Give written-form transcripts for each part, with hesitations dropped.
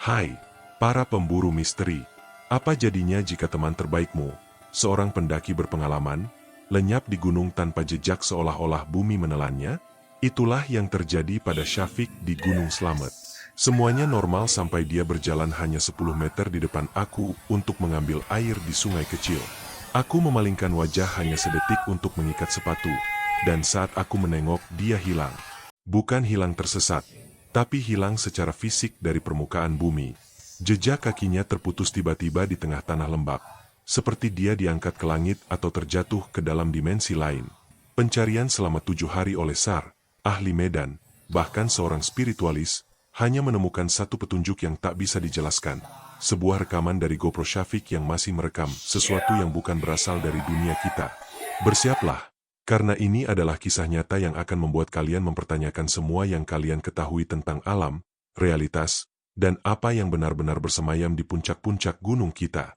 Hai, para pemburu misteri. Apa jadinya jika teman terbaikmu, seorang pendaki berpengalaman, lenyap di gunung tanpa jejak seolah-olah bumi menelannya? Itulah yang terjadi pada Syafiq di Gunung Slamet. Semuanya normal sampai dia berjalan hanya 10 meter di depan aku untuk mengambil air di sungai kecil. Aku memalingkan wajah hanya sedetik untuk mengikat sepatu, dan saat aku menengok dia hilang. Bukan hilang tersesat, tapi hilang secara fisik dari permukaan bumi. Jejak kakinya terputus tiba-tiba di tengah tanah lembab, seperti dia diangkat ke langit atau terjatuh ke dalam dimensi lain. Pencarian selama 7 hari oleh SAR, ahli medan, bahkan seorang spiritualis, hanya menemukan satu petunjuk yang tak bisa dijelaskan. Sebuah rekaman dari GoPro Syafiq yang masih merekam sesuatu yang bukan berasal dari dunia kita. Bersiaplah, karena ini adalah kisah nyata yang akan membuat kalian mempertanyakan semua yang kalian ketahui tentang alam, realitas, dan apa yang benar-benar bersemayam di puncak-puncak gunung kita.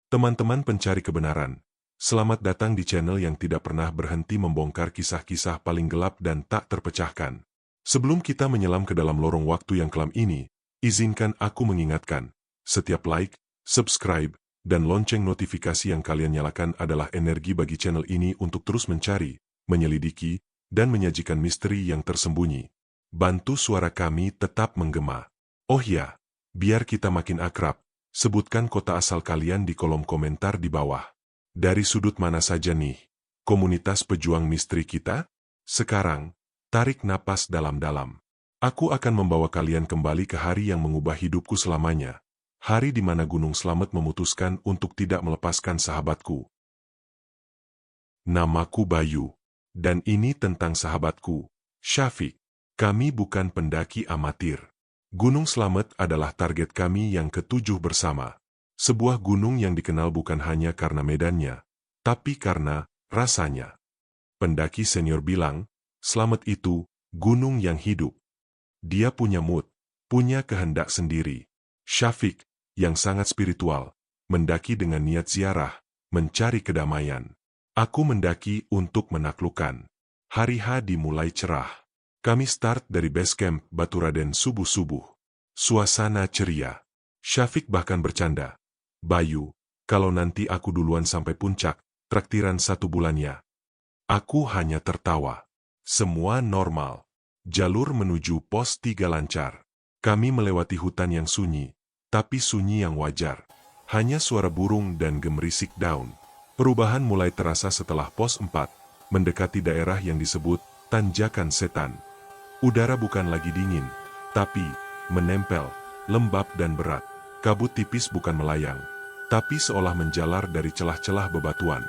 Teman-teman pencari kebenaran, selamat datang di channel yang tidak pernah berhenti membongkar kisah-kisah paling gelap dan tak terpecahkan. Sebelum kita menyelam ke dalam lorong waktu yang kelam ini, izinkan aku mengingatkan, setiap like, subscribe, dan lonceng notifikasi yang kalian nyalakan adalah energi bagi channel ini untuk terus mencari, menyelidiki, dan menyajikan misteri yang tersembunyi. Bantu suara kami tetap menggema. Oh ya, biar kita makin akrab, sebutkan kota asal kalian di kolom komentar di bawah. Dari sudut mana saja nih, komunitas pejuang misteri kita? Sekarang, tarik napas dalam-dalam. Aku akan membawa kalian kembali ke hari yang mengubah hidupku selamanya. Hari di mana Gunung Slamet memutuskan untuk tidak melepaskan sahabatku. Namaku Bayu, dan ini tentang sahabatku, Syafiq. Kami bukan pendaki amatir. Gunung Slamet adalah target kami yang ketujuh bersama. Sebuah gunung yang dikenal bukan hanya karena medannya, tapi karena rasanya. Pendaki senior bilang, Slamet itu gunung yang hidup. Dia punya mood, punya kehendak sendiri. Syafiq, yang sangat spiritual, mendaki dengan niat ziarah, mencari kedamaian. Aku mendaki untuk menaklukkan. Hari H dimulai cerah. Kami start dari base camp Baturaden subuh-subuh. Suasana ceria. Syafiq bahkan bercanda. Bayu, kalau nanti aku duluan sampai puncak, traktiran 1 bulannya. Aku hanya tertawa. Semua normal. Jalur menuju pos 3 lancar. Kami melewati hutan yang sunyi, tapi sunyi yang wajar. Hanya suara burung dan gemerisik daun. Perubahan mulai terasa setelah pos 4, mendekati daerah yang disebut Tanjakan Setan. Udara bukan lagi dingin, tapi menempel, lembab dan berat. Kabut tipis bukan melayang, tapi seolah menjalar dari celah-celah bebatuan.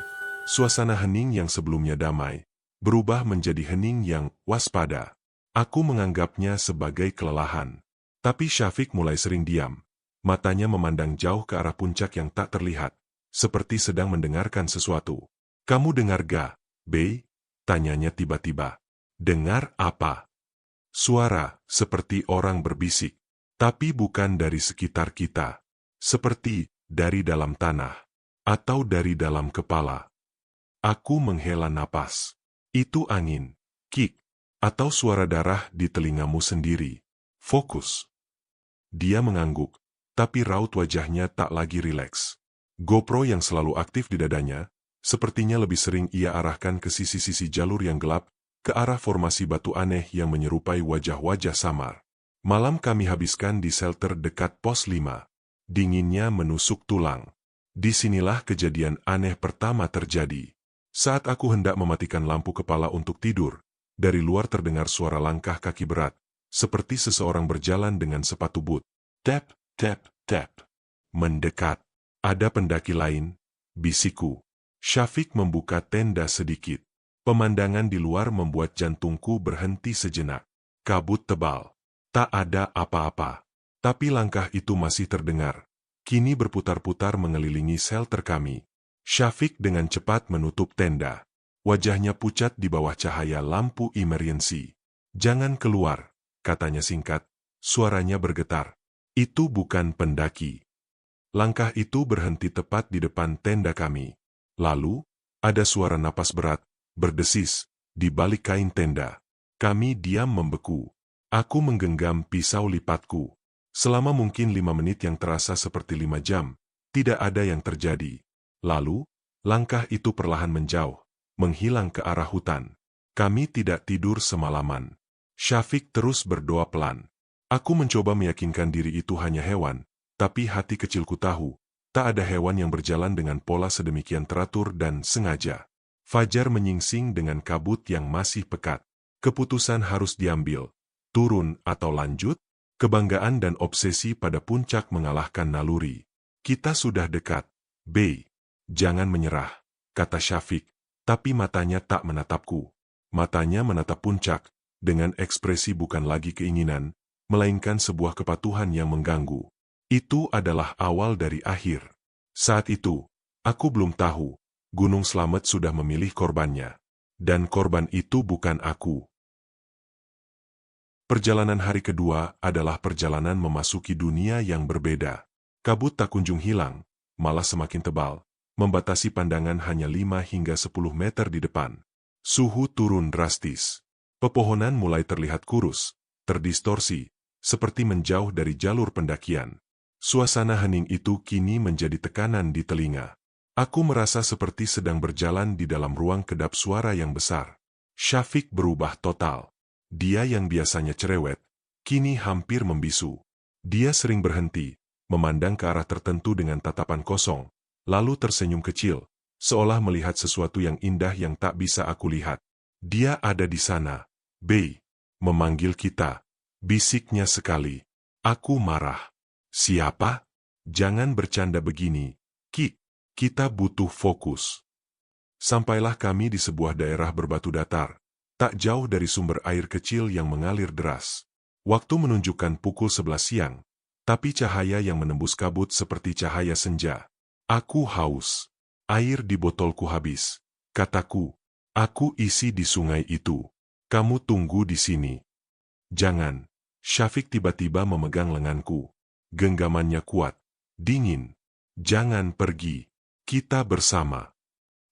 Suasana hening yang sebelumnya damai, berubah menjadi hening yang waspada. Aku menganggapnya sebagai kelelahan. Tapi Syafiq mulai sering diam. Matanya memandang jauh ke arah puncak yang tak terlihat, seperti sedang mendengarkan sesuatu. Kamu dengar ga, Bey? Tanyanya tiba-tiba. Dengar apa? Suara, seperti orang berbisik. Tapi bukan dari sekitar kita. Seperti dari dalam tanah. Atau dari dalam kepala. Aku menghela napas. Itu angin. Kick. Atau suara darah di telingamu sendiri. Fokus. Dia mengangguk, tapi raut wajahnya tak lagi rileks. GoPro yang selalu aktif di dadanya, sepertinya lebih sering ia arahkan ke sisi-sisi jalur yang gelap, ke arah formasi batu aneh yang menyerupai wajah-wajah samar. Malam kami habiskan di shelter dekat pos 5. Dinginnya menusuk tulang. Disinilah kejadian aneh pertama terjadi. Saat aku hendak mematikan lampu kepala untuk tidur, dari luar terdengar suara langkah kaki berat, seperti seseorang berjalan dengan sepatu boot. Tap, tap, tap. Mendekat. Ada pendaki lain, bisikku. Syafiq membuka tenda sedikit. Pemandangan di luar membuat jantungku berhenti sejenak. Kabut tebal. Tak ada apa-apa. Tapi langkah itu masih terdengar. Kini berputar-putar mengelilingi shelter kami. Syafiq dengan cepat menutup tenda. Wajahnya pucat di bawah cahaya lampu emergency. Jangan keluar, katanya singkat. Suaranya bergetar. Itu bukan pendaki. Langkah itu berhenti tepat di depan tenda kami. Lalu, ada suara napas berat, berdesis, di balik kain tenda. Kami diam membeku. Aku menggenggam pisau lipatku. Selama mungkin 5 menit yang terasa seperti 5 jam, tidak ada yang terjadi. Lalu, langkah itu perlahan menjauh, menghilang ke arah hutan. Kami tidak tidur semalaman. Syafiq terus berdoa pelan. Aku mencoba meyakinkan diri itu hanya hewan, tapi hati kecilku tahu, tak ada hewan yang berjalan dengan pola sedemikian teratur dan sengaja. Fajar menyingsing dengan kabut yang masih pekat. Keputusan harus diambil, turun atau lanjut. Kebanggaan dan obsesi pada puncak mengalahkan naluri. Kita sudah dekat, Bey. Jangan menyerah, kata Syafiq, tapi matanya tak menatapku. Matanya menatap puncak, dengan ekspresi bukan lagi keinginan, melainkan sebuah kepatuhan yang mengganggu. Itu adalah awal dari akhir. Saat itu, aku belum tahu, Gunung Slamet sudah memilih korbannya. Dan korban itu bukan aku. Perjalanan hari kedua adalah perjalanan memasuki dunia yang berbeda. Kabut tak kunjung hilang, malah semakin tebal, membatasi pandangan hanya 5 hingga 10 meter di depan. Suhu turun drastis. Pepohonan mulai terlihat kurus, terdistorsi, seperti menjauh dari jalur pendakian. Suasana hening itu kini menjadi tekanan di telinga. Aku merasa seperti sedang berjalan di dalam ruang kedap suara yang besar. Syafiq berubah total. Dia yang biasanya cerewet, kini hampir membisu. Dia sering berhenti, memandang ke arah tertentu dengan tatapan kosong, lalu tersenyum kecil, seolah melihat sesuatu yang indah yang tak bisa aku lihat. Dia ada di sana, Bey, memanggil kita, bisiknya sekali. Aku marah. Siapa? Jangan bercanda begini, Ki. Kita butuh fokus. Sampailah kami di sebuah daerah berbatu datar. Tak jauh dari sumber air kecil yang mengalir deras. Waktu menunjukkan pukul 11 siang, tapi cahaya yang menembus kabut seperti cahaya senja. Aku haus. Air di botolku habis. Kataku, aku isi di sungai itu. Kamu tunggu di sini. Jangan. Syafiq tiba-tiba memegang lenganku. Genggamannya kuat, dingin. Jangan pergi. Kita bersama.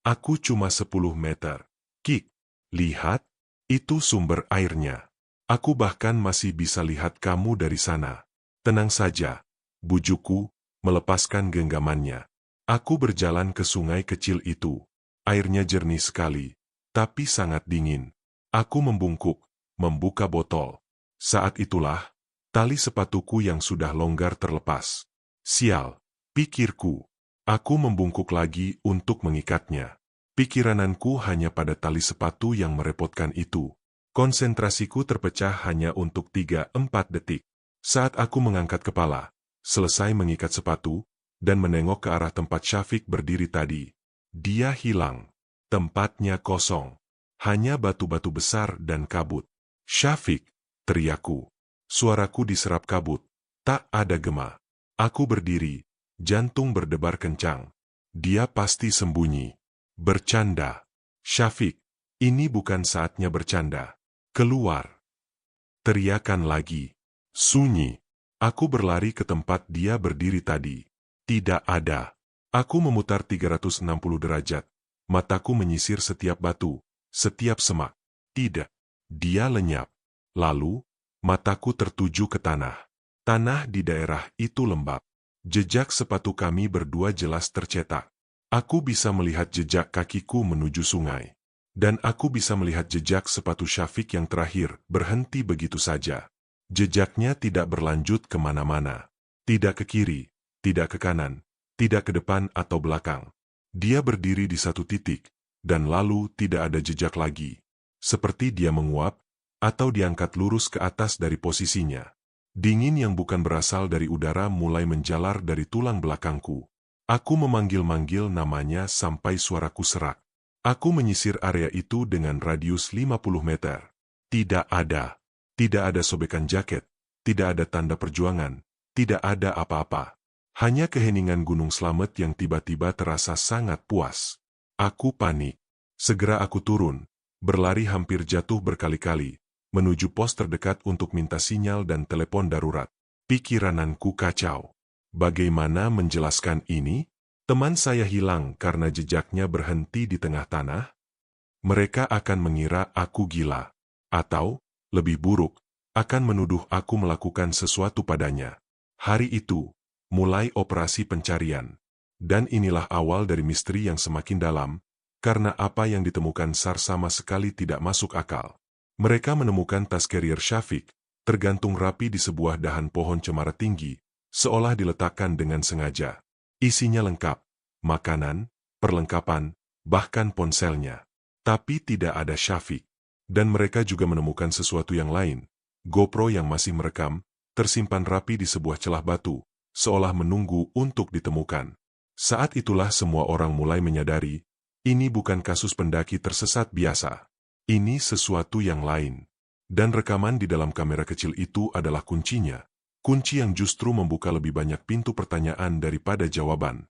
Aku cuma 10 meter. Kik, lihat. Itu sumber airnya. Aku bahkan masih bisa lihat kamu dari sana. Tenang saja, bujukku, melepaskan genggamannya. Aku berjalan ke sungai kecil itu. Airnya jernih sekali, tapi sangat dingin. Aku membungkuk, membuka botol. Saat itulah, tali sepatuku yang sudah longgar terlepas. Sial, pikirku. Aku membungkuk lagi untuk mengikatnya. Pikirananku hanya pada tali sepatu yang merepotkan itu. Konsentrasiku terpecah hanya untuk 3-4 detik. Saat aku mengangkat kepala, selesai mengikat sepatu, dan menengok ke arah tempat Syafiq berdiri tadi. Dia hilang. Tempatnya kosong. Hanya batu-batu besar dan kabut. Syafiq, teriakku. Suaraku diserap kabut. Tak ada gema. Aku berdiri, jantung berdebar kencang. Dia pasti sembunyi. Bercanda. Syafiq, ini bukan saatnya bercanda. Keluar. Teriakan lagi. Sunyi. Aku berlari ke tempat dia berdiri tadi. Tidak ada. Aku memutar 360 derajat. Mataku menyisir setiap batu, setiap semak. Tidak. Dia lenyap. Lalu, mataku tertuju ke tanah. Tanah di daerah itu lembab. Jejak sepatu kami berdua jelas tercetak. Aku bisa melihat jejak kakiku menuju sungai. Dan aku bisa melihat jejak sepatu Syafiq yang terakhir berhenti begitu saja. Jejaknya tidak berlanjut kemana-mana. Tidak ke kiri, tidak ke kanan, tidak ke depan atau belakang. Dia berdiri di satu titik, dan lalu tidak ada jejak lagi. Seperti dia menguap, atau diangkat lurus ke atas dari posisinya. Dingin yang bukan berasal dari udara mulai menjalar dari tulang belakangku. Aku memanggil-manggil namanya sampai suaraku serak. Aku menyisir area itu dengan radius 50 meter. Tidak ada. Tidak ada sobekan jaket. Tidak ada tanda perjuangan. Tidak ada apa-apa. Hanya keheningan Gunung Slamet yang tiba-tiba terasa sangat puas. Aku panik. Segera aku turun, berlari hampir jatuh berkali-kali, menuju pos terdekat untuk minta sinyal dan telepon darurat. Pikirananku kacau. Bagaimana menjelaskan ini? Teman saya hilang karena jejaknya berhenti di tengah tanah? Mereka akan mengira aku gila. Atau, lebih buruk, akan menuduh aku melakukan sesuatu padanya. Hari itu, mulai operasi pencarian. Dan inilah awal dari misteri yang semakin dalam, karena apa yang ditemukan SAR sama sekali tidak masuk akal. Mereka menemukan tas carrier Syafiq, tergantung rapi di sebuah dahan pohon cemara tinggi, seolah diletakkan dengan sengaja. Isinya lengkap, makanan, perlengkapan, bahkan ponselnya. Tapi tidak ada Syafiq. Dan mereka juga menemukan sesuatu yang lain, GoPro yang masih merekam, tersimpan rapi di sebuah celah batu, seolah menunggu untuk ditemukan. Saat itulah semua orang mulai menyadari, ini bukan kasus pendaki tersesat biasa. Ini sesuatu yang lain. Dan rekaman di dalam kamera kecil itu adalah kuncinya. Kunci yang justru membuka lebih banyak pintu pertanyaan daripada jawaban.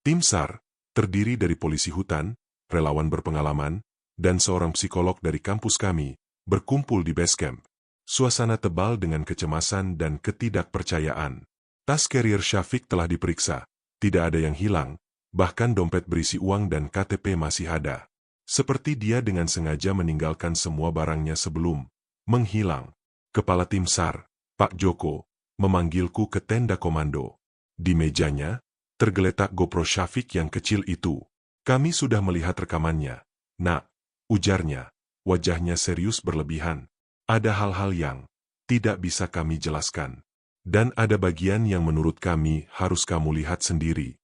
Tim SAR, terdiri dari polisi hutan, relawan berpengalaman, dan seorang psikolog dari kampus kami, berkumpul di base camp. Suasana tebal dengan kecemasan dan ketidakpercayaan. Tas carrier Syafiq telah diperiksa, tidak ada yang hilang, bahkan dompet berisi uang dan KTP masih ada. Seperti dia dengan sengaja meninggalkan semua barangnya sebelum menghilang. Kepala tim SAR, Pak Joko, memanggilku ke tenda komando. Di mejanya, tergeletak GoPro Syafiq yang kecil itu. Kami sudah melihat rekamannya. Nak, ujarnya, wajahnya serius berlebihan. Ada hal-hal yang tidak bisa kami jelaskan. Dan ada bagian yang menurut kami harus kamu lihat sendiri.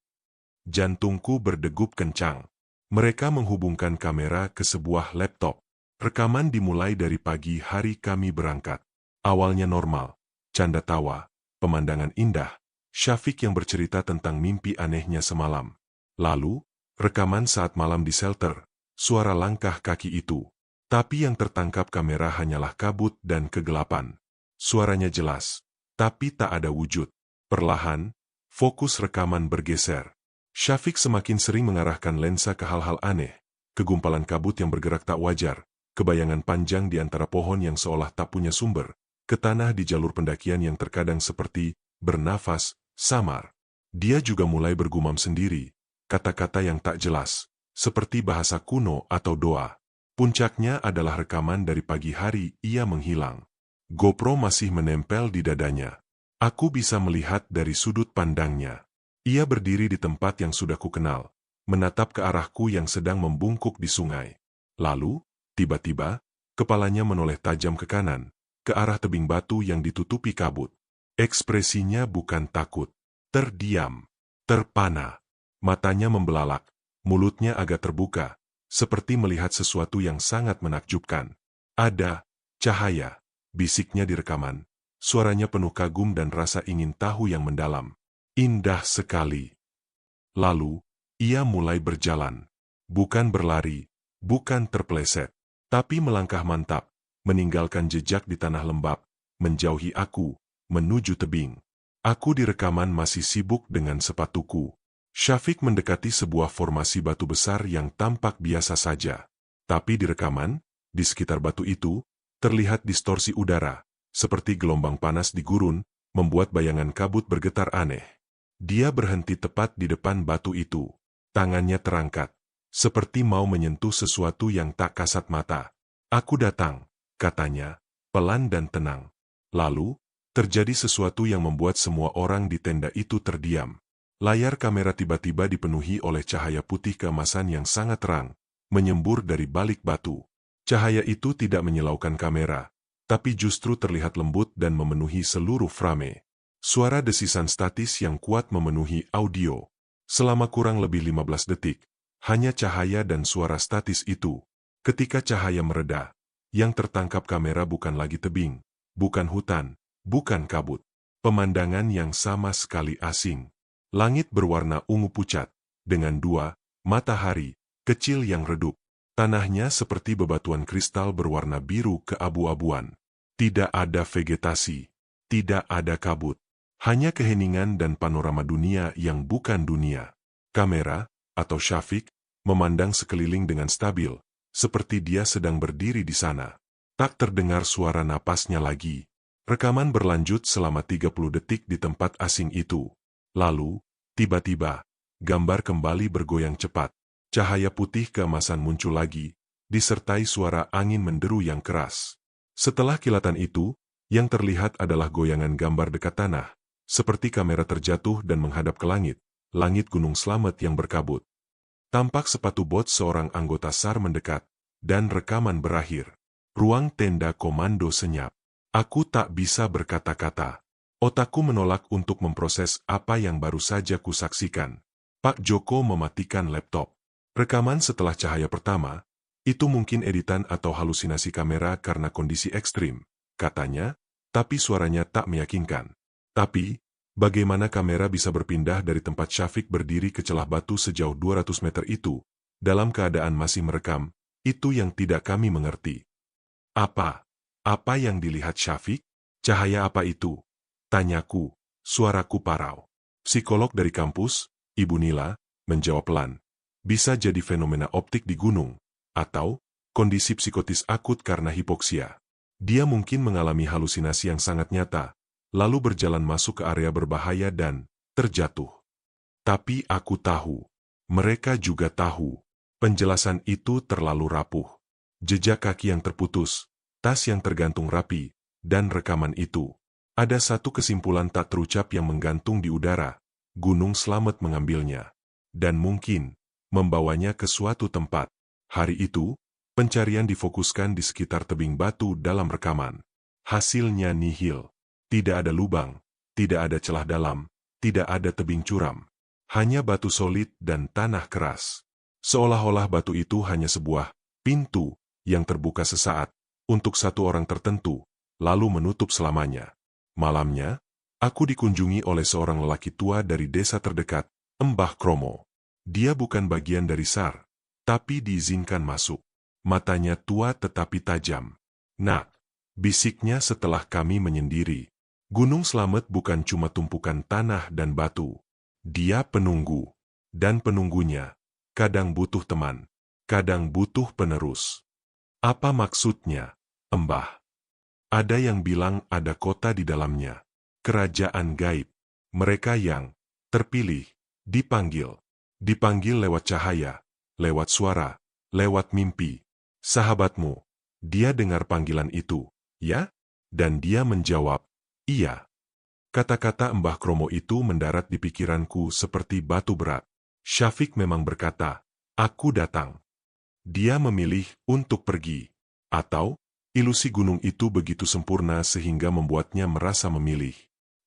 Jantungku berdegup kencang. Mereka menghubungkan kamera ke sebuah laptop. Rekaman dimulai dari pagi hari kami berangkat. Awalnya normal, canda tawa, pemandangan indah, Syafiq yang bercerita tentang mimpi anehnya semalam. Lalu, rekaman saat malam di shelter, suara langkah kaki itu. Tapi yang tertangkap kamera hanyalah kabut dan kegelapan. Suaranya jelas, tapi tak ada wujud. Perlahan, fokus rekaman bergeser. Syafiq semakin sering mengarahkan lensa ke hal-hal aneh, kegumpalan kabut yang bergerak tak wajar, kebayangan panjang di antara pohon yang seolah tak punya sumber, ke tanah di jalur pendakian yang terkadang seperti bernafas, samar. Dia juga mulai bergumam sendiri, kata-kata yang tak jelas, seperti bahasa kuno atau doa. Puncaknya adalah rekaman dari pagi hari ia menghilang. GoPro masih menempel di dadanya. Aku bisa melihat dari sudut pandangnya. Ia berdiri di tempat yang sudah kukenal, menatap ke arahku yang sedang membungkuk di sungai. Lalu, tiba-tiba, kepalanya menoleh tajam ke kanan, ke arah tebing batu yang ditutupi kabut. Ekspresinya bukan takut, terdiam, terpana. Matanya membelalak, mulutnya agak terbuka, seperti melihat sesuatu yang sangat menakjubkan. Ada cahaya, bisiknya di rekaman. Suaranya penuh kagum dan rasa ingin tahu yang mendalam. Indah sekali. Lalu, ia mulai berjalan. Bukan berlari, bukan terpeleset, tapi melangkah mantap, meninggalkan jejak di tanah lembab, menjauhi aku, menuju tebing. Aku di rekaman masih sibuk dengan sepatuku. Syafiq mendekati sebuah formasi batu besar yang tampak biasa saja. Tapi di rekaman, di sekitar batu itu, terlihat distorsi udara, seperti gelombang panas di gurun, membuat bayangan kabut bergetar aneh. Dia berhenti tepat di depan batu itu. Tangannya terangkat, seperti mau menyentuh sesuatu yang tak kasat mata. Aku datang, katanya, pelan dan tenang. Lalu, terjadi sesuatu yang membuat semua orang di tenda itu terdiam. Layar kamera tiba-tiba dipenuhi oleh cahaya putih keemasan yang sangat terang, menyembur dari balik batu. Cahaya itu tidak menyilaukan kamera, tapi justru terlihat lembut dan memenuhi seluruh frame. Suara desisan statis yang kuat memenuhi audio. Selama kurang lebih 15 detik, hanya cahaya dan suara statis itu. Ketika cahaya mereda, yang tertangkap kamera bukan lagi tebing, bukan hutan, bukan kabut. Pemandangan yang sama sekali asing. Langit berwarna ungu pucat, dengan dua matahari kecil yang redup. Tanahnya seperti bebatuan kristal berwarna biru keabu-abuan. Tidak ada vegetasi, tidak ada kabut. Hanya keheningan dan panorama dunia yang bukan dunia. Kamera, atau Syafiq, memandang sekeliling dengan stabil, seperti dia sedang berdiri di sana. Tak terdengar suara napasnya lagi. Rekaman berlanjut selama 30 detik di tempat asing itu. Lalu, tiba-tiba, gambar kembali bergoyang cepat. Cahaya putih keemasan muncul lagi, disertai suara angin menderu yang keras. Setelah kilatan itu, Yang terlihat adalah goyangan gambar dekat tanah, seperti kamera terjatuh dan menghadap ke langit Gunung Slamet yang berkabut. Tampak sepatu bot seorang anggota SAR mendekat, dan rekaman berakhir. Ruang tenda komando senyap. Aku tak bisa berkata-kata. Otakku menolak untuk memproses apa yang baru saja kusaksikan. Pak Joko mematikan laptop. Rekaman setelah cahaya pertama, itu mungkin editan atau halusinasi kamera karena kondisi ekstrim, katanya, tapi suaranya tak meyakinkan. Tapi, bagaimana kamera bisa berpindah dari tempat Syafiq berdiri ke celah batu sejauh 200 meter itu, dalam keadaan masih merekam, itu yang tidak kami mengerti. Apa yang dilihat Syafiq? Cahaya apa itu? Tanyaku, suaraku parau. Psikolog dari kampus, Ibu Nila, menjawab pelan. Bisa jadi fenomena optik di gunung, atau kondisi psikotis akut karena hipoksia. Dia mungkin mengalami halusinasi yang sangat nyata, lalu berjalan masuk ke area berbahaya dan terjatuh. Tapi aku tahu, mereka juga tahu, penjelasan itu terlalu rapuh. Jejak kaki yang terputus, tas yang tergantung rapi, dan rekaman itu. Ada satu kesimpulan tak terucap yang menggantung di udara. Gunung Slamet mengambilnya. Dan mungkin, membawanya ke suatu tempat. Hari itu, pencarian difokuskan di sekitar tebing batu dalam rekaman. Hasilnya nihil. Tidak ada lubang, tidak ada celah dalam, tidak ada tebing curam. Hanya batu solid dan tanah keras. Seolah-olah batu itu hanya sebuah pintu yang terbuka sesaat untuk satu orang tertentu, lalu menutup selamanya. Malamnya, aku dikunjungi oleh seorang lelaki tua dari desa terdekat, Mbah Kromo. Dia bukan bagian dari SAR, tapi diizinkan masuk. Matanya tua tetapi tajam. Nak, bisiknya setelah kami menyendiri. Gunung Slamet bukan cuma tumpukan tanah dan batu. Dia penunggu. Dan penunggunya, kadang butuh teman, kadang butuh penerus. Apa maksudnya, Mbah? Ada yang bilang ada kota di dalamnya. Kerajaan gaib. Mereka yang terpilih, dipanggil. Dipanggil lewat cahaya, lewat suara, lewat mimpi. Sahabatmu, dia dengar panggilan itu, ya? Dan dia menjawab, iya. Kata-kata Mbah Kromo itu mendarat di pikiranku seperti batu berat. Syafiq memang berkata, aku datang. Dia memilih untuk pergi. Atau, ilusi gunung itu begitu sempurna sehingga membuatnya merasa memilih.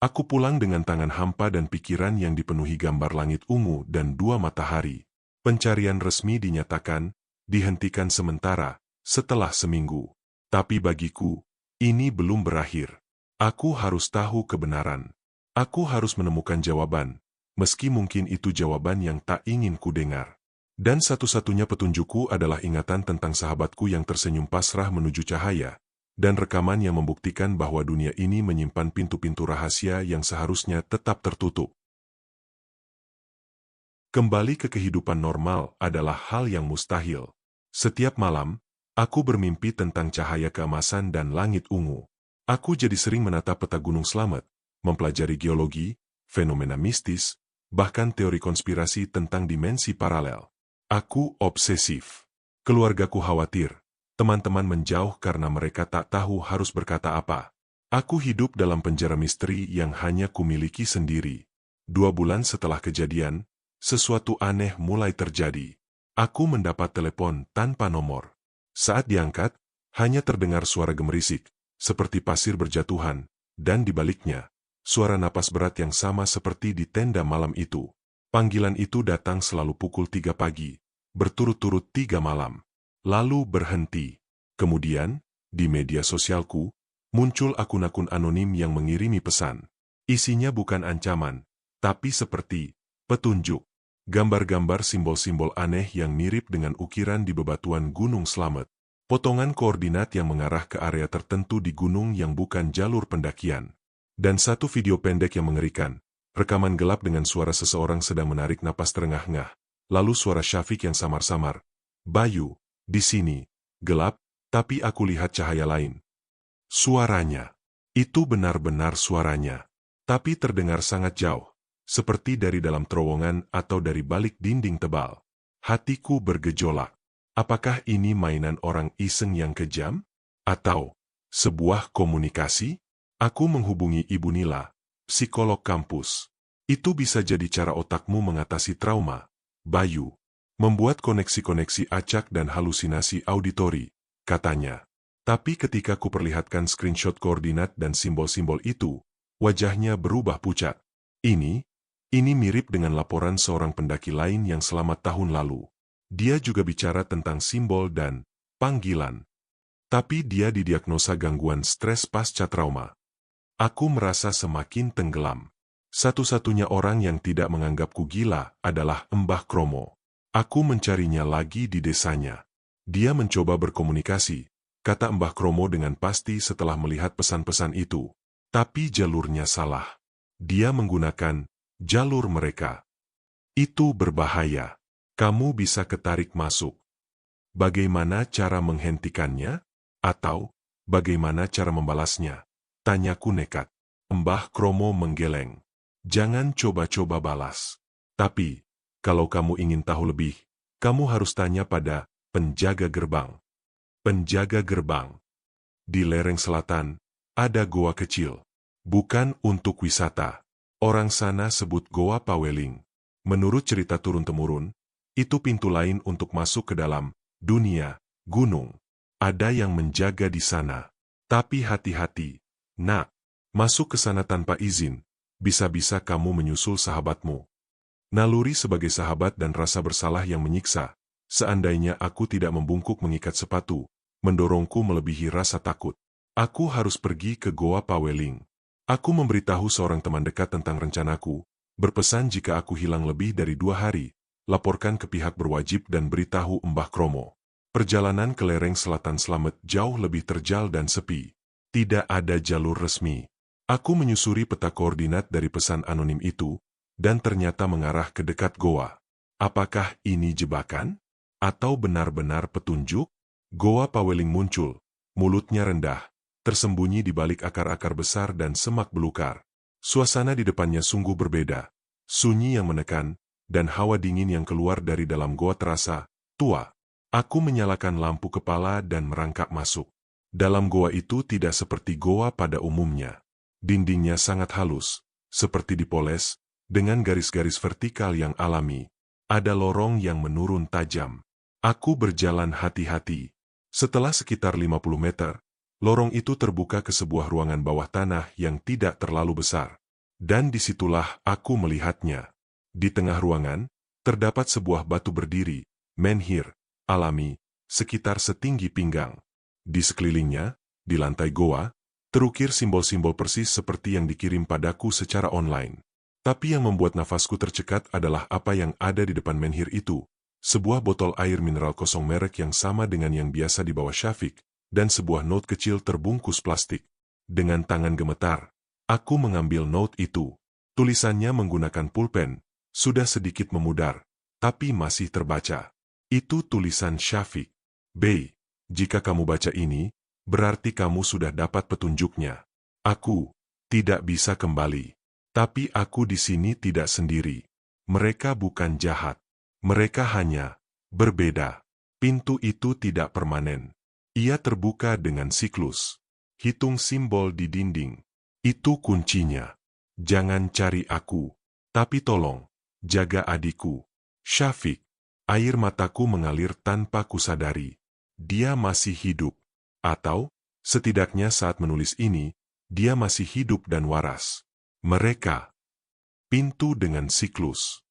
Aku pulang dengan tangan hampa dan pikiran yang dipenuhi gambar langit ungu dan dua matahari. Pencarian resmi dinyatakan, dihentikan sementara, setelah seminggu. Tapi bagiku, ini belum berakhir. Aku harus tahu kebenaran. Aku harus menemukan jawaban, meski mungkin itu jawaban yang tak ingin ku dengar. Dan satu-satunya petunjukku adalah ingatan tentang sahabatku yang tersenyum pasrah menuju cahaya, dan rekaman yang membuktikan bahwa dunia ini menyimpan pintu-pintu rahasia yang seharusnya tetap tertutup. Kembali ke kehidupan normal adalah hal yang mustahil. Setiap malam, aku bermimpi tentang cahaya keemasan dan langit ungu. Aku jadi sering menatap peta Gunung Slamet, mempelajari geologi, fenomena mistis, bahkan teori konspirasi tentang dimensi paralel. Aku obsesif. Keluargaku khawatir. Teman-teman menjauh karena mereka tak tahu harus berkata apa. Aku hidup dalam penjara misteri yang hanya kumiliki sendiri. 2 bulan setelah kejadian, sesuatu aneh mulai terjadi. Aku mendapat telepon tanpa nomor. Saat diangkat, hanya terdengar suara gemerisik, seperti pasir berjatuhan, dan di baliknya, suara napas berat yang sama seperti di tenda malam itu. Panggilan itu datang selalu pukul 3 pagi, berturut-turut 3 malam, lalu berhenti. Kemudian, di media sosialku, muncul akun-akun anonim yang mengirimi pesan. Isinya bukan ancaman, tapi seperti petunjuk. Gambar-gambar simbol-simbol aneh yang mirip dengan ukiran di bebatuan Gunung Slamet. Potongan koordinat yang mengarah ke area tertentu di gunung yang bukan jalur pendakian. Dan satu video pendek yang mengerikan. Rekaman gelap dengan suara seseorang sedang menarik napas terengah-engah. Lalu suara Syafiq yang samar-samar. Bayu, di sini, gelap, tapi aku lihat cahaya lain. Suaranya. Itu benar-benar suaranya. Tapi terdengar sangat jauh. Seperti dari dalam terowongan atau dari balik dinding tebal. Hatiku bergejolak. Apakah ini mainan orang iseng yang kejam? Atau sebuah komunikasi? Aku menghubungi Ibu Nila, psikolog kampus. Itu bisa jadi cara otakmu mengatasi trauma, Bayu. Membuat koneksi-koneksi acak dan halusinasi auditori, katanya. Tapi ketika kuperlihatkan screenshot koordinat dan simbol-simbol itu, wajahnya berubah pucat. Ini mirip dengan laporan seorang pendaki lain yang selamat tahun lalu. Dia juga bicara tentang simbol dan panggilan. Tapi dia didiagnosa gangguan stres pasca trauma. Aku merasa semakin tenggelam. Satu-satunya orang yang tidak menganggapku gila adalah Mbah Kromo. Aku mencarinya lagi di desanya. Dia mencoba berkomunikasi, kata Mbah Kromo dengan pasti setelah melihat pesan-pesan itu. Tapi jalurnya salah. Dia menggunakan jalur mereka. Itu berbahaya. Kamu bisa ketarik masuk. Bagaimana cara menghentikannya? Atau, bagaimana cara membalasnya? Tanyaku nekat. Mbah Kromo menggeleng. Jangan coba-coba balas. Tapi, kalau kamu ingin tahu lebih, kamu harus tanya pada penjaga gerbang. Penjaga gerbang. Di lereng selatan, ada goa kecil. Bukan untuk wisata. Orang sana sebut Goa Paweling. Menurut cerita turun-temurun, itu pintu lain untuk masuk ke dalam dunia gunung. Ada yang menjaga di sana. Tapi hati-hati, nak. Masuk ke sana tanpa izin, bisa-bisa kamu menyusul sahabatmu. Naluri sebagai sahabat dan rasa bersalah yang menyiksa, seandainya aku tidak membungkuk mengikat sepatu, mendorongku melebihi rasa takut. Aku harus pergi ke Goa Paweling. Aku memberitahu seorang teman dekat tentang rencanaku, berpesan jika aku hilang lebih dari 2 hari, laporkan ke pihak berwajib dan beritahu Mbah Kromo. Perjalanan ke lereng selatan Slamet jauh lebih terjal dan sepi. Tidak ada jalur resmi. Aku menyusuri peta koordinat dari pesan anonim itu, dan ternyata mengarah ke dekat goa. Apakah ini jebakan? Atau benar-benar petunjuk? Goa Paweling muncul, mulutnya rendah, tersembunyi di balik akar-akar besar dan semak belukar. Suasana di depannya sungguh berbeda, sunyi yang menekan, dan hawa dingin yang keluar dari dalam goa terasa tua. Aku menyalakan lampu kepala dan merangkak masuk. Dalam goa itu tidak seperti goa pada umumnya. Dindingnya sangat halus, seperti dipoles, dengan garis-garis vertikal yang alami. Ada lorong yang menurun tajam. Aku berjalan hati-hati. Setelah sekitar 50 meter, lorong itu terbuka ke sebuah ruangan bawah tanah yang tidak terlalu besar. Dan disitulah aku melihatnya. Di tengah ruangan, terdapat sebuah batu berdiri, menhir, alami, sekitar setinggi pinggang. Di sekelilingnya, di lantai goa, terukir simbol-simbol persis seperti yang dikirim padaku secara online. Tapi yang membuat nafasku tercekat adalah apa yang ada di depan menhir itu. Sebuah botol air mineral kosong merek yang sama dengan yang biasa dibawa Syafiq, dan sebuah note kecil terbungkus plastik. Dengan tangan gemetar, aku mengambil note itu. Tulisannya menggunakan pulpen, sudah sedikit memudar, tapi masih terbaca. Itu tulisan Syafiq. B. Jika kamu baca ini, berarti kamu sudah dapat petunjuknya. Aku tidak bisa kembali. Tapi aku di sini tidak sendiri. Mereka bukan jahat. Mereka hanya berbeda. Pintu itu tidak permanen. Ia terbuka dengan siklus. Hitung simbol di dinding. Itu kuncinya. Jangan cari aku. Tapi tolong, jaga adikku. Syafiq. Air mataku mengalir tanpa kusadari. Dia masih hidup. Atau, setidaknya saat menulis ini, dia masih hidup dan waras. Mereka. Pintu dengan siklus.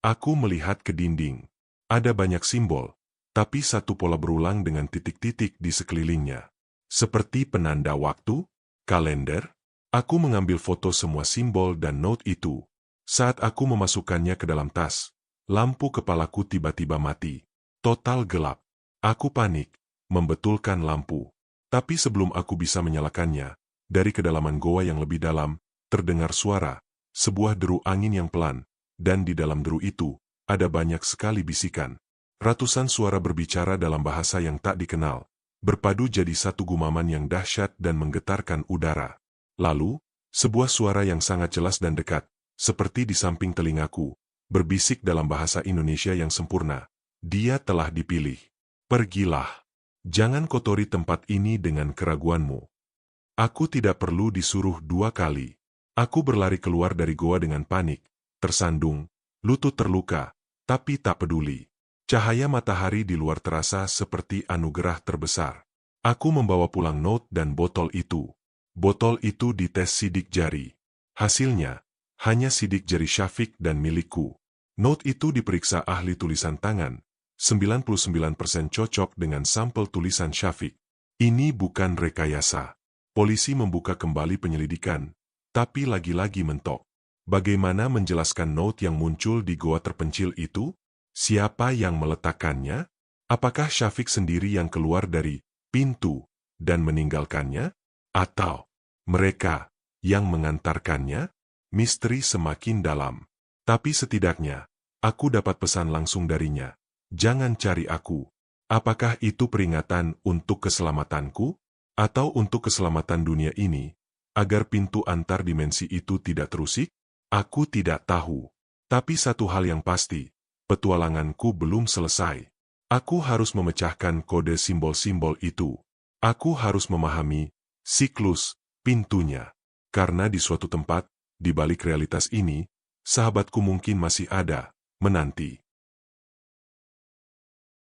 Aku melihat ke dinding. Ada banyak simbol, tapi satu pola berulang dengan titik-titik di sekelilingnya. Seperti penanda waktu, kalender. Aku mengambil foto semua simbol dan note itu. Saat aku memasukkannya ke dalam tas, lampu kepalaku tiba-tiba mati. Total gelap. Aku panik, membetulkan lampu. Tapi sebelum aku bisa menyalakannya, dari kedalaman goa yang lebih dalam, terdengar suara, sebuah deru angin yang pelan, dan di dalam deru itu, ada banyak sekali bisikan. Ratusan suara berbicara dalam bahasa yang tak dikenal, berpadu jadi satu gumaman yang dahsyat dan menggetarkan udara. Lalu, sebuah suara yang sangat jelas dan dekat, seperti di samping telingaku, berbisik dalam bahasa Indonesia yang sempurna. Dia telah dipilih. Pergilah. Jangan kotori tempat ini dengan keraguanmu. Aku tidak perlu disuruh 2 kali. Aku berlari keluar dari goa dengan panik, tersandung, lutut terluka, tapi tak peduli. Cahaya matahari di luar terasa seperti anugerah terbesar. Aku membawa pulang note dan botol itu. Botol itu dites sidik jari. Hasilnya, hanya sidik jari Syafiq dan milikku. Note itu diperiksa ahli tulisan tangan, 99% cocok dengan sampel tulisan Syafiq. Ini bukan rekayasa. Polisi membuka kembali penyelidikan, tapi lagi-lagi mentok. Bagaimana menjelaskan note yang muncul di goa terpencil itu? Siapa yang meletakkannya? Apakah Syafiq sendiri yang keluar dari pintu dan meninggalkannya? Atau mereka yang mengantarkannya? Misteri semakin dalam. Tapi setidaknya, aku dapat pesan langsung darinya. Jangan cari aku. Apakah itu peringatan untuk keselamatanku? Atau untuk keselamatan dunia ini, agar pintu antar dimensi itu tidak terusik? Aku tidak tahu. Tapi satu hal yang pasti, petualanganku belum selesai. Aku harus memecahkan kode simbol-simbol itu. Aku harus memahami siklus pintunya. Karena di suatu tempat, di balik realitas ini, sahabatku mungkin masih ada, menanti.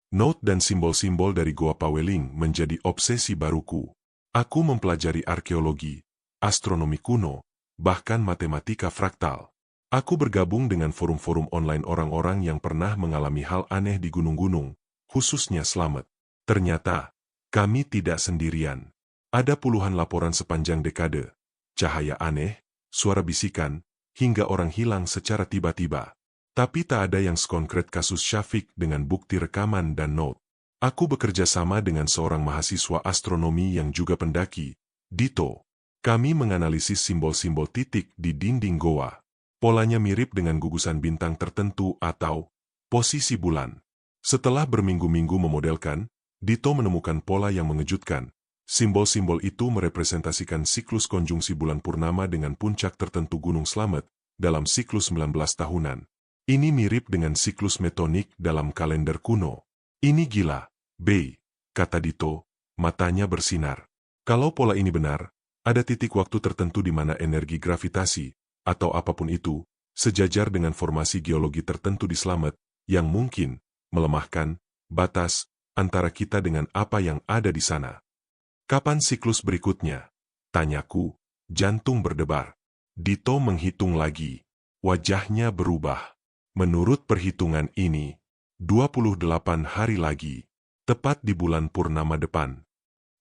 Note dan simbol-simbol dari Goa Paweling menjadi obsesi baruku. Aku mempelajari arkeologi, astronomi kuno, bahkan matematika fraktal. Aku bergabung dengan forum-forum online orang-orang yang pernah mengalami hal aneh di gunung-gunung, khususnya Slamet. Ternyata, kami tidak sendirian. Ada puluhan laporan sepanjang dekade, cahaya aneh, suara bisikan, hingga orang hilang secara tiba-tiba. Tapi tak ada yang sekonkret kasus Syafiq dengan bukti rekaman dan note. Aku bekerja sama dengan seorang mahasiswa astronomi yang juga pendaki, Dito. Kami menganalisis simbol-simbol titik di dinding goa. Polanya mirip dengan gugusan bintang tertentu atau posisi bulan. Setelah berminggu-minggu memodelkan, Dito menemukan pola yang mengejutkan. Simbol-simbol itu merepresentasikan siklus konjungsi bulan purnama dengan puncak tertentu Gunung Slamet dalam siklus 19 tahunan. Ini mirip dengan siklus metonik dalam kalender kuno. Ini gila, Bey, kata Dito, matanya bersinar. Kalau pola ini benar, ada titik waktu tertentu di mana energi gravitasi, atau apapun itu, sejajar dengan formasi geologi tertentu di Slamet, yang mungkin melemahkan batas antara kita dengan apa yang ada di sana. Kapan siklus berikutnya? Tanyaku, jantung berdebar. Dito menghitung lagi. Wajahnya berubah. Menurut perhitungan ini, 28 hari lagi, tepat di bulan purnama depan.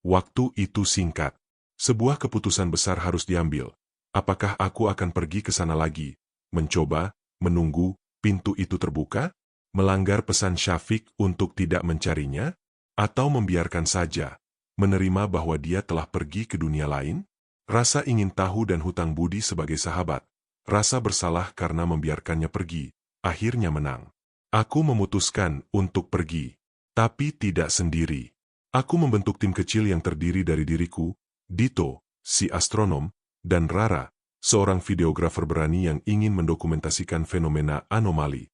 Waktu itu singkat. Sebuah keputusan besar harus diambil. Apakah aku akan pergi ke sana lagi, mencoba, menunggu, pintu itu terbuka? Melanggar pesan Syafiq untuk tidak mencarinya? Atau membiarkan saja, menerima bahwa dia telah pergi ke dunia lain? Rasa ingin tahu dan hutang budi sebagai sahabat. Rasa bersalah karena membiarkannya pergi. Akhirnya menang. Aku memutuskan untuk pergi, tapi tidak sendiri. Aku membentuk tim kecil yang terdiri dari diriku, Dito, si astronom, dan Rara, seorang videografer berani yang ingin mendokumentasikan fenomena anomali.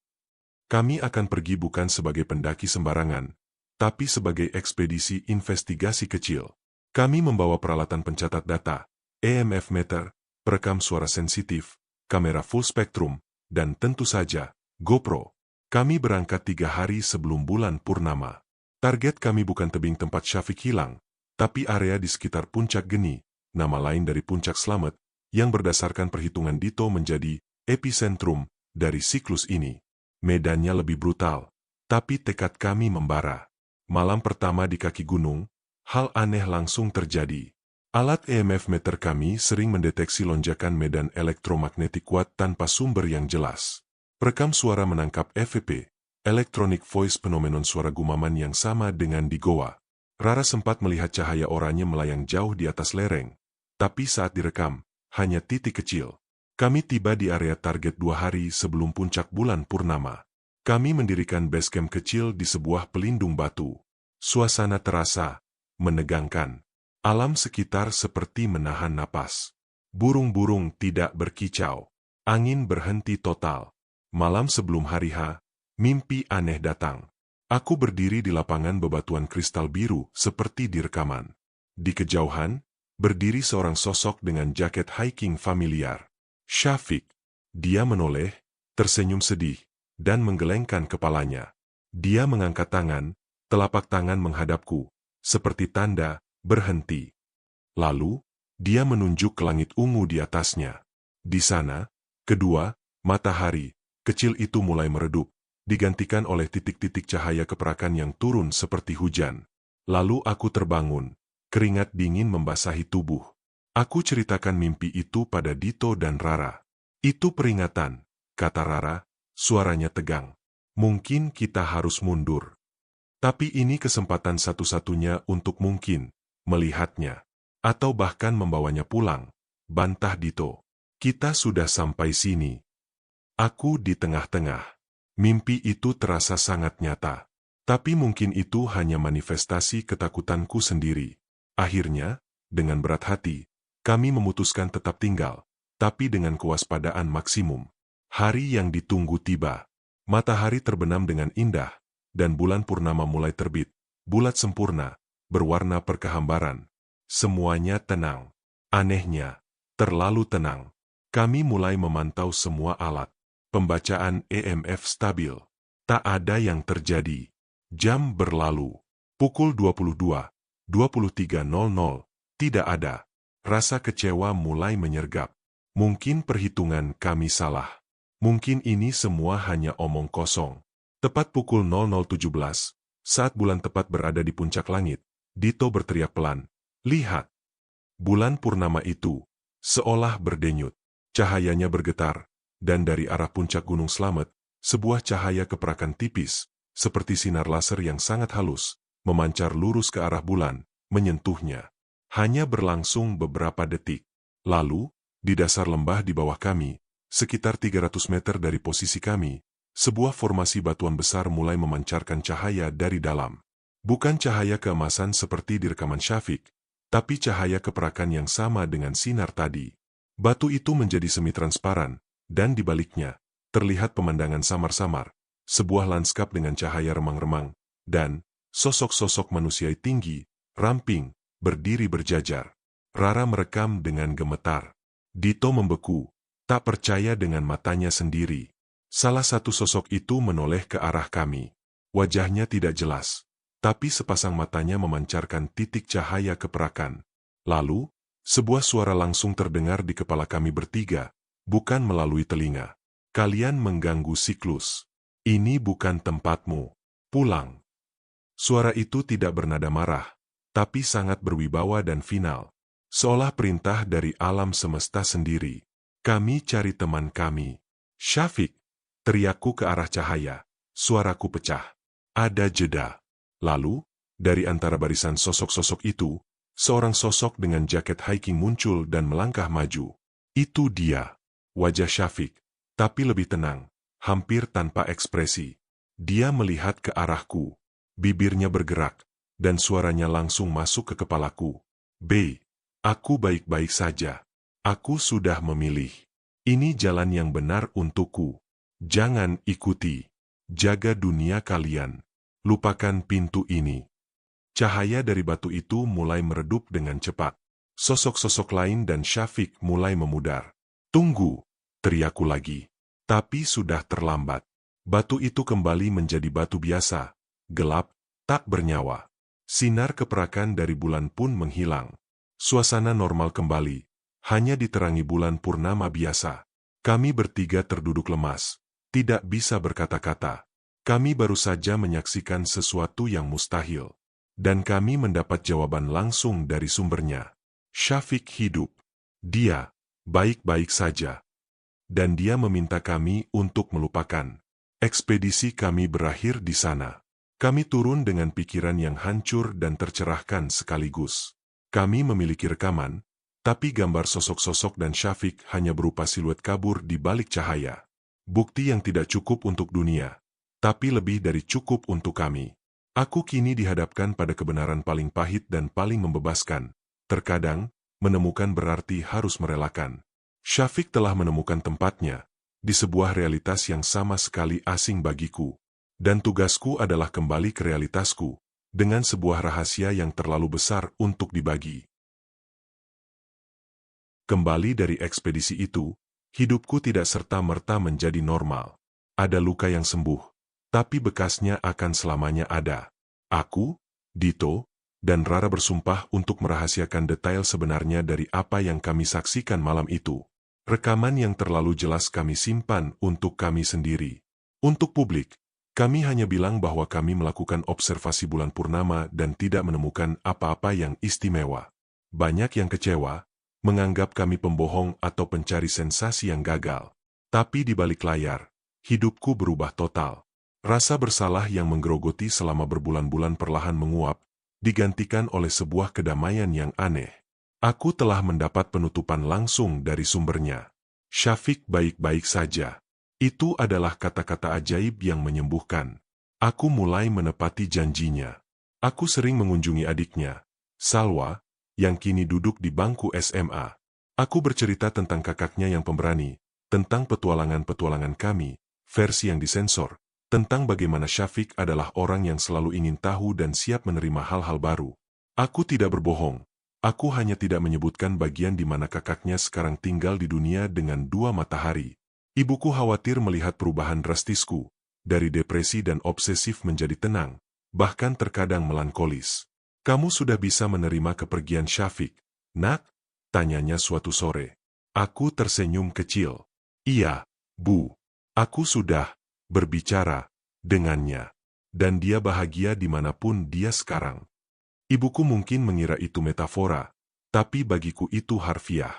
Kami akan pergi bukan sebagai pendaki sembarangan, tapi sebagai ekspedisi investigasi kecil. Kami membawa peralatan pencatat data, EMF meter, perekam suara sensitif, kamera full spektrum, dan tentu saja, GoPro. Kami berangkat 3 hari sebelum bulan purnama. Target kami bukan tebing tempat Syafiq hilang, tapi area di sekitar Puncak Geni, nama lain dari Puncak Slamet, yang berdasarkan perhitungan Dito menjadi epicentrum dari siklus ini. Medannya lebih brutal, tapi tekad kami membara. Malam pertama di kaki gunung, hal aneh langsung terjadi. Alat EMF meter kami sering mendeteksi lonjakan medan elektromagnetik kuat tanpa sumber yang jelas. Perekam suara menangkap EVP, Electronic Voice, fenomenon suara gumaman yang sama dengan di goa. Rara sempat melihat cahaya oranye melayang jauh di atas lereng, tapi saat direkam, hanya titik kecil. Kami tiba di area target 2 hari sebelum puncak bulan purnama. Kami mendirikan base camp kecil di sebuah pelindung batu. Suasana terasa menegangkan. Alam sekitar seperti menahan napas. Burung-burung tidak berkicau. Angin berhenti total. Malam sebelum hari H, mimpi aneh datang. Aku berdiri di lapangan bebatuan kristal biru seperti di rekaman. Di kejauhan, berdiri seorang sosok dengan jaket hiking familiar. Syafiq. Dia menoleh, tersenyum sedih, dan menggelengkan kepalanya. Dia mengangkat tangan, telapak tangan menghadapku, seperti tanda berhenti. Lalu, dia menunjuk ke langit ungu di atasnya. Di sana, kedua matahari kecil itu mulai meredup, digantikan oleh titik-titik cahaya keperakan yang turun seperti hujan. Lalu aku terbangun, keringat dingin membasahi tubuh. Aku ceritakan mimpi itu pada Dito dan Rara. Itu peringatan, kata Rara, suaranya tegang. Mungkin kita harus mundur. Tapi ini kesempatan satu-satunya untuk mungkin melihatnya. Atau bahkan membawanya pulang, bantah Dito. Kita sudah sampai sini. Aku di tengah-tengah. Mimpi itu terasa sangat nyata. Tapi mungkin itu hanya manifestasi ketakutanku sendiri. Akhirnya, dengan berat hati, kami memutuskan tetap tinggal, tapi dengan kewaspadaan maksimum. Hari yang ditunggu tiba. Matahari terbenam dengan indah, dan bulan purnama mulai terbit, bulat sempurna, berwarna perkehambaran. Semuanya tenang. Anehnya, terlalu tenang. Kami mulai memantau semua alat. Pembacaan EMF stabil. Tak ada yang terjadi. Jam berlalu. Pukul 22:23:00. Tidak ada. Rasa kecewa mulai menyergap. Mungkin perhitungan kami salah. Mungkin ini semua hanya omong kosong. Tepat pukul 00:17, saat bulan tepat berada di puncak langit, Dito berteriak pelan, "Lihat!" Bulan purnama itu, seolah berdenyut. Cahayanya bergetar, dan dari arah puncak Gunung Slamet, sebuah cahaya keperakan tipis, seperti sinar laser yang sangat halus, memancar lurus ke arah bulan, menyentuhnya. Hanya berlangsung beberapa detik. Lalu, di dasar lembah di bawah kami, sekitar 300 meter dari posisi kami, sebuah formasi batuan besar mulai memancarkan cahaya dari dalam. Bukan cahaya keemasan seperti di rekaman Syafiq, tapi cahaya keperakan yang sama dengan sinar tadi. Batu itu menjadi semi-transparan, dan di baliknya, terlihat pemandangan samar-samar, sebuah lanskap dengan cahaya remang-remang, dan sosok-sosok manusia tinggi, ramping, berdiri berjajar. Rara merekam dengan gemetar. Dito membeku, tak percaya dengan matanya sendiri. Salah satu sosok itu menoleh ke arah kami. Wajahnya tidak jelas, tapi sepasang matanya memancarkan titik cahaya keperakan. Lalu, sebuah suara langsung terdengar di kepala kami bertiga, bukan melalui telinga. "Kalian mengganggu siklus. Ini bukan tempatmu. Pulang." Suara itu tidak bernada marah, tapi sangat berwibawa dan final. Seolah perintah dari alam semesta sendiri. "Kami cari teman kami." "Syafiq!" teriakku ke arah cahaya. Suaraku pecah. Ada jeda. Lalu, dari antara barisan sosok-sosok itu, seorang sosok dengan jaket hiking muncul dan melangkah maju. Itu dia. Wajah Syafiq, tapi lebih tenang, hampir tanpa ekspresi. Dia melihat ke arahku. Bibirnya bergerak, dan suaranya langsung masuk ke kepalaku. "B, aku baik-baik saja. Aku sudah memilih. Ini jalan yang benar untukku. Jangan ikuti. Jaga dunia kalian. Lupakan pintu ini." Cahaya dari batu itu mulai meredup dengan cepat. Sosok-sosok lain dan Syafiq mulai memudar. "Tunggu!" teriakku lagi. Tapi sudah terlambat. Batu itu kembali menjadi batu biasa, gelap, tak bernyawa. Sinar keperakan dari bulan pun menghilang. Suasana normal kembali, hanya diterangi bulan purnama biasa. Kami bertiga terduduk lemas, tidak bisa berkata-kata. Kami baru saja menyaksikan sesuatu yang mustahil. Dan kami mendapat jawaban langsung dari sumbernya. Syafiq hidup. Dia baik-baik saja. Dan dia meminta kami untuk melupakan. Ekspedisi kami berakhir di sana. Kami turun dengan pikiran yang hancur dan tercerahkan sekaligus. Kami memiliki rekaman, tapi gambar sosok-sosok dan Syafiq hanya berupa siluet kabur di balik cahaya. Bukti yang tidak cukup untuk dunia, tapi lebih dari cukup untuk kami. Aku kini dihadapkan pada kebenaran paling pahit dan paling membebaskan. Terkadang, menemukan berarti harus merelakan. Syafiq telah menemukan tempatnya, di sebuah realitas yang sama sekali asing bagiku. Dan tugasku adalah kembali ke realitasku, dengan sebuah rahasia yang terlalu besar untuk dibagi. Kembali dari ekspedisi itu, hidupku tidak serta-merta menjadi normal. Ada luka yang sembuh, tapi bekasnya akan selamanya ada. Aku, Dito, dan Rara bersumpah untuk merahasiakan detail sebenarnya dari apa yang kami saksikan malam itu. Rekaman yang terlalu jelas kami simpan untuk kami sendiri. Untuk publik, kami hanya bilang bahwa kami melakukan observasi bulan purnama dan tidak menemukan apa-apa yang istimewa. Banyak yang kecewa, menganggap kami pembohong atau pencari sensasi yang gagal. Tapi di balik layar, hidupku berubah total. Rasa bersalah yang menggerogoti selama berbulan-bulan perlahan menguap, digantikan oleh sebuah kedamaian yang aneh. Aku telah mendapat penutupan langsung dari sumbernya. Syafiq baik-baik saja. Itu adalah kata-kata ajaib yang menyembuhkan. Aku mulai menepati janjinya. Aku sering mengunjungi adiknya, Salwa, yang kini duduk di bangku SMA. Aku bercerita tentang kakaknya yang pemberani, tentang petualangan-petualangan kami, versi yang disensor, tentang bagaimana Syafiq adalah orang yang selalu ingin tahu dan siap menerima hal-hal baru. Aku tidak berbohong. Aku hanya tidak menyebutkan bagian di mana kakaknya sekarang tinggal di dunia dengan dua matahari. Ibuku khawatir melihat perubahan drastisku, dari depresi dan obsesif menjadi tenang, bahkan terkadang melankolis. Kamu sudah bisa menerima kepergian Syafiq, nak? Tanyanya suatu sore. Aku tersenyum kecil. Iya, Bu. Aku sudah berbicara dengannya. Dan dia bahagia dimanapun dia sekarang. Ibuku mungkin mengira itu metafora, tapi bagiku itu harfiah.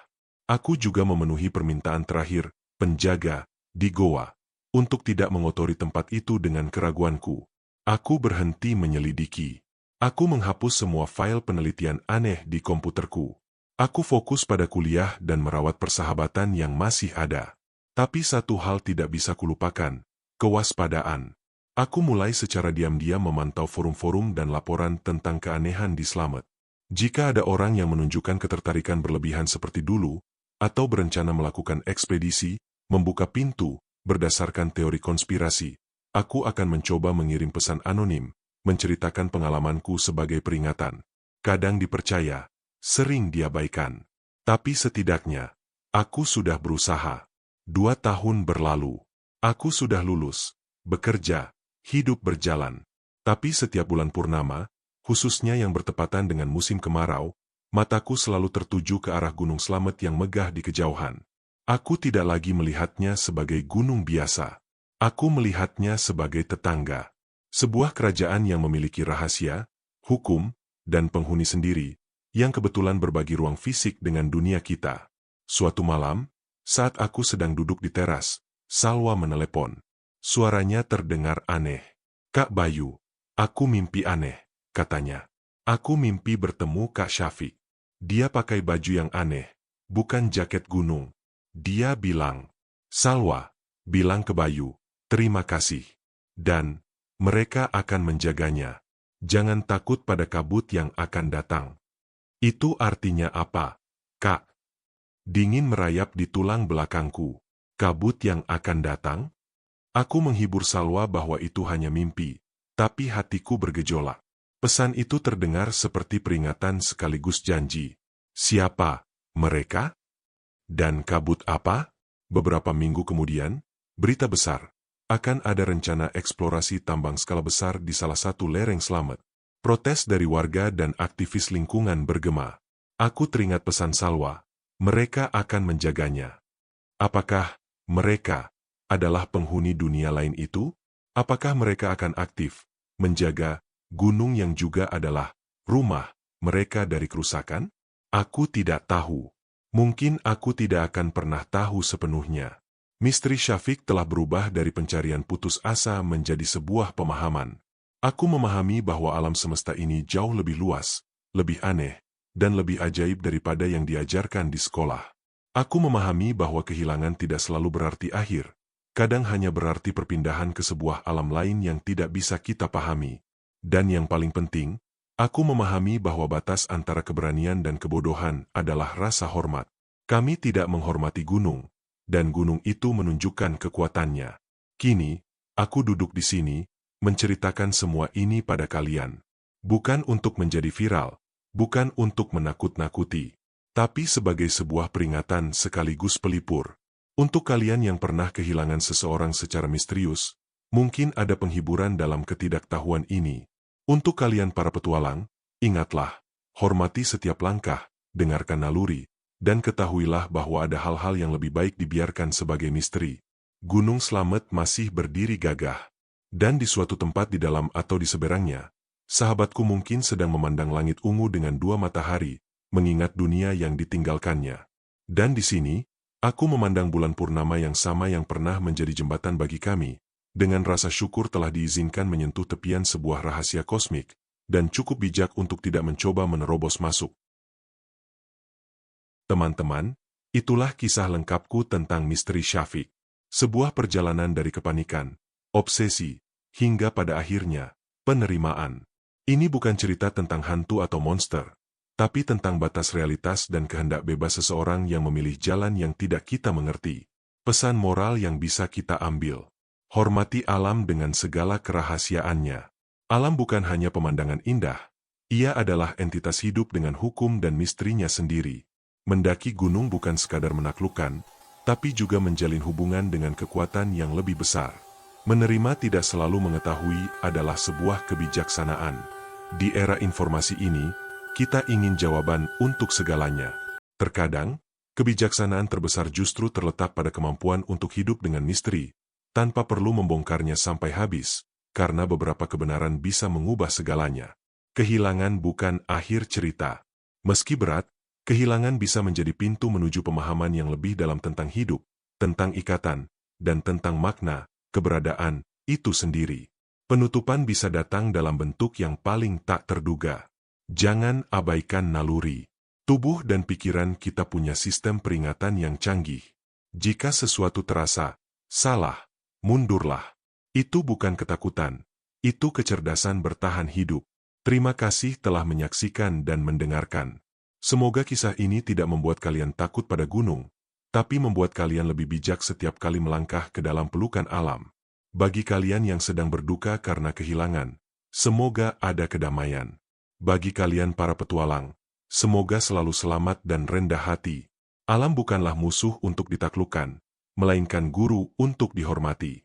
Aku juga memenuhi permintaan terakhir, penjaga, di goa, untuk tidak mengotori tempat itu dengan keraguanku. Aku berhenti menyelidiki. Aku menghapus semua file penelitian aneh di komputerku. Aku fokus pada kuliah dan merawat persahabatan yang masih ada. Tapi satu hal tidak bisa kulupakan, kewaspadaan. Aku mulai secara diam-diam memantau forum-forum dan laporan tentang keanehan di Slamet. Jika ada orang yang menunjukkan ketertarikan berlebihan seperti dulu, atau berencana melakukan ekspedisi, membuka pintu, berdasarkan teori konspirasi, aku akan mencoba mengirim pesan anonim, menceritakan pengalamanku sebagai peringatan. Kadang dipercaya, sering diabaikan. Tapi setidaknya, aku sudah berusaha. 2 tahun berlalu. Aku sudah lulus, bekerja, hidup berjalan. Tapi setiap bulan purnama, khususnya yang bertepatan dengan musim kemarau, mataku selalu tertuju ke arah Gunung Slamet yang megah di kejauhan. Aku tidak lagi melihatnya sebagai gunung biasa. Aku melihatnya sebagai tetangga. Sebuah kerajaan yang memiliki rahasia, hukum, dan penghuni sendiri, yang kebetulan berbagi ruang fisik dengan dunia kita. Suatu malam, saat aku sedang duduk di teras, Salwa menelepon. Suaranya terdengar aneh. Kak Bayu, aku mimpi aneh, katanya. Aku mimpi bertemu Kak Syafiq. Dia pakai baju yang aneh, bukan jaket gunung. Dia bilang, Salwa, bilang ke Bayu, terima kasih. Dan, mereka akan menjaganya. Jangan takut pada kabut yang akan datang. Itu artinya apa, Kak? Dingin merayap di tulang belakangku. Kabut yang akan datang? Aku menghibur Salwa bahwa itu hanya mimpi, tapi hatiku bergejolak. Pesan itu terdengar seperti peringatan sekaligus janji. Siapa mereka? Dan kabut apa? Beberapa minggu kemudian, berita besar. Akan ada rencana eksplorasi tambang skala besar di salah satu lereng Slamet. Protes dari warga dan aktivis lingkungan bergema. Aku teringat pesan Salwa. Mereka akan menjaganya. Apakah mereka adalah penghuni dunia lain itu? Apakah mereka akan aktif menjaga gunung yang juga adalah rumah mereka dari kerusakan? Aku tidak tahu. Mungkin aku tidak akan pernah tahu sepenuhnya. Misteri Syafiq telah berubah dari pencarian putus asa menjadi sebuah pemahaman. Aku memahami bahwa alam semesta ini jauh lebih luas, lebih aneh, dan lebih ajaib daripada yang diajarkan di sekolah. Aku memahami bahwa kehilangan tidak selalu berarti akhir, kadang hanya berarti perpindahan ke sebuah alam lain yang tidak bisa kita pahami. Dan yang paling penting, aku memahami bahwa batas antara keberanian dan kebodohan adalah rasa hormat. Kami tidak menghormati gunung, dan gunung itu menunjukkan kekuatannya. Kini, aku duduk di sini, menceritakan semua ini pada kalian. Bukan untuk menjadi viral, bukan untuk menakut-nakuti, tapi sebagai sebuah peringatan sekaligus pelipur. Untuk kalian yang pernah kehilangan seseorang secara misterius, mungkin ada penghiburan dalam ketidaktahuan ini. Untuk kalian para petualang, ingatlah, hormati setiap langkah, dengarkan naluri, dan ketahuilah bahwa ada hal-hal yang lebih baik dibiarkan sebagai misteri. Gunung Slamet masih berdiri gagah. Dan di suatu tempat di dalam atau di seberangnya, sahabatku mungkin sedang memandang langit ungu dengan dua matahari, mengingat dunia yang ditinggalkannya. Dan di sini, aku memandang bulan purnama yang sama yang pernah menjadi jembatan bagi kami, dengan rasa syukur telah diizinkan menyentuh tepian sebuah rahasia kosmik, dan cukup bijak untuk tidak mencoba menerobos masuk. Teman-teman, itulah kisah lengkapku tentang misteri Syafiq. Sebuah perjalanan dari kepanikan, obsesi, hingga pada akhirnya, penerimaan. Ini bukan cerita tentang hantu atau monster, tapi tentang batas realitas dan kehendak bebas seseorang yang memilih jalan yang tidak kita mengerti. Pesan moral yang bisa kita ambil. Hormati alam dengan segala kerahasiaannya. Alam bukan hanya pemandangan indah, ia adalah entitas hidup dengan hukum dan misterinya sendiri. Mendaki gunung bukan sekadar menaklukkan, tapi juga menjalin hubungan dengan kekuatan yang lebih besar. Menerima tidak selalu mengetahui adalah sebuah kebijaksanaan. Di era informasi ini, kita ingin jawaban untuk segalanya. Terkadang, kebijaksanaan terbesar justru terletak pada kemampuan untuk hidup dengan misteri, tanpa perlu membongkarnya sampai habis, karena beberapa kebenaran bisa mengubah segalanya. Kehilangan bukan akhir cerita. Meski berat, kehilangan bisa menjadi pintu menuju pemahaman yang lebih dalam tentang hidup, tentang ikatan, dan tentang makna, keberadaan, itu sendiri. Penutupan bisa datang dalam bentuk yang paling tak terduga. Jangan abaikan naluri. Tubuh dan pikiran kita punya sistem peringatan yang canggih. Jika sesuatu terasa salah, mundurlah. Itu bukan ketakutan, itu kecerdasan bertahan hidup. Terima kasih telah menyaksikan dan mendengarkan. Semoga kisah ini tidak membuat kalian takut pada gunung, tapi membuat kalian lebih bijak setiap kali melangkah ke dalam pelukan alam. Bagi kalian yang sedang berduka karena kehilangan, semoga ada kedamaian. Bagi kalian para petualang, semoga selalu selamat dan rendah hati. Alam bukanlah musuh untuk ditaklukkan, melainkan guru untuk dihormati.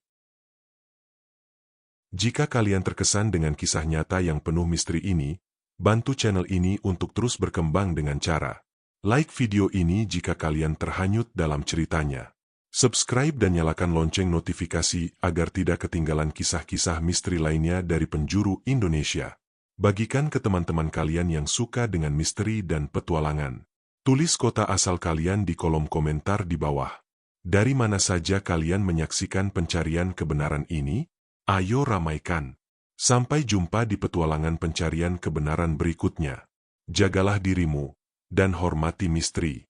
Jika kalian terkesan dengan kisah nyata yang penuh misteri ini, bantu channel ini untuk terus berkembang dengan cara like video ini jika kalian terhanyut dalam ceritanya. Subscribe dan nyalakan lonceng notifikasi agar tidak ketinggalan kisah-kisah misteri lainnya dari penjuru Indonesia. Bagikan ke teman-teman kalian yang suka dengan misteri dan petualangan. Tulis kota asal kalian di kolom komentar di bawah. Dari mana saja kalian menyaksikan pencarian kebenaran ini? Ayo ramaikan. Sampai jumpa di petualangan pencarian kebenaran berikutnya. Jagalah dirimu, dan hormati misteri.